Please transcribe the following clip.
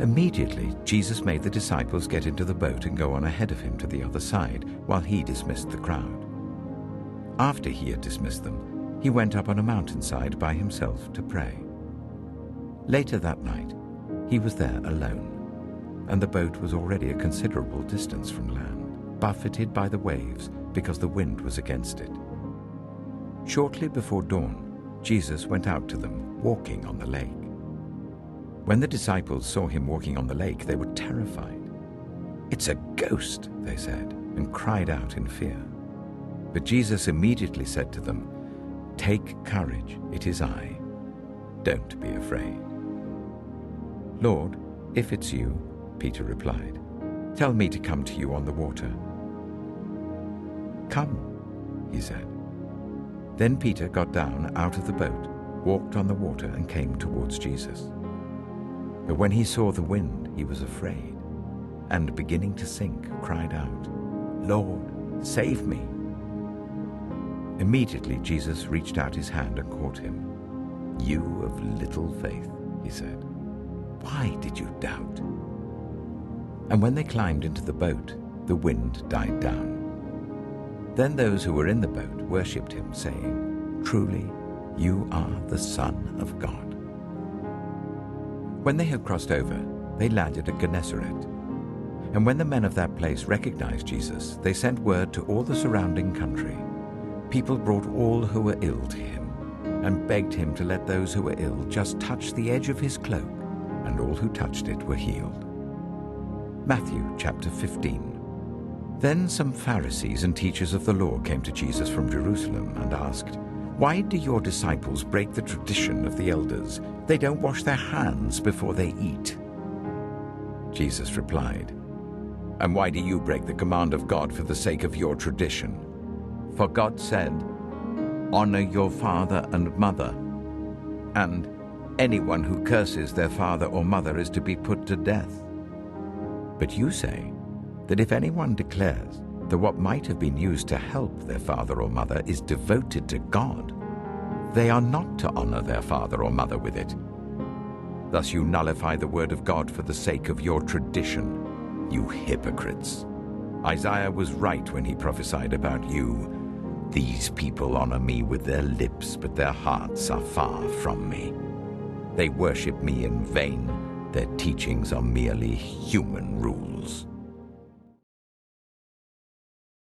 Immediately, Jesus made the disciples get into the boat and go on ahead of him to the other side, while he dismissed the crowd. After he had dismissed them, he went up on a mountainside by himself to pray. Later that night, he was there alone, and the boat was already a considerable distance from land, buffeted by the waves because the wind was against it. Shortly before dawn, Jesus went out to them, walking on the lake. When the disciples saw him walking on the lake, they were terrified. "It's a ghost," they said, and cried out in fear. But Jesus immediately said to them, "Take courage, it is I. Don't be afraid." "Lord, if it's you," Peter replied, "tell me to come to you on the water." "Come," he said. Then Peter got down out of the boat, walked on the water, and came towards Jesus. But when he saw the wind, he was afraid, and beginning to sink, cried out, "Lord, save me." Immediately Jesus reached out his hand and caught him. "You of little faith," he said, "why did you doubt?" And when they climbed into the boat, the wind died down. Then those who were in the boat worshipped him, saying, "Truly, you are the Son of God." When they had crossed over, they landed at Gennesaret. And when the men of that place recognized Jesus, they sent word to all the surrounding country. People brought all who were ill to him, and begged him to let those who were ill just touch the edge of his cloak, and all who touched it were healed. Matthew chapter 15. Then some Pharisees and teachers of the law came to Jesus from Jerusalem and asked, "Why do your disciples break the tradition of the elders? They don't wash their hands before they eat." Jesus replied, "And why do you break the command of God for the sake of your tradition? For God said, 'Honor your father and mother,' and 'Anyone who curses their father or mother is to be put to death.' But you say that if anyone declares that what might have been used to help their father or mother is devoted to God, they are not to honor their father or mother with it. Thus you nullify the word of God for the sake of your tradition, you hypocrites. Isaiah was right when he prophesied about you. 'These people honor me with their lips, but their hearts are far from me. They worship me in vain. Their teachings are merely human rules.'"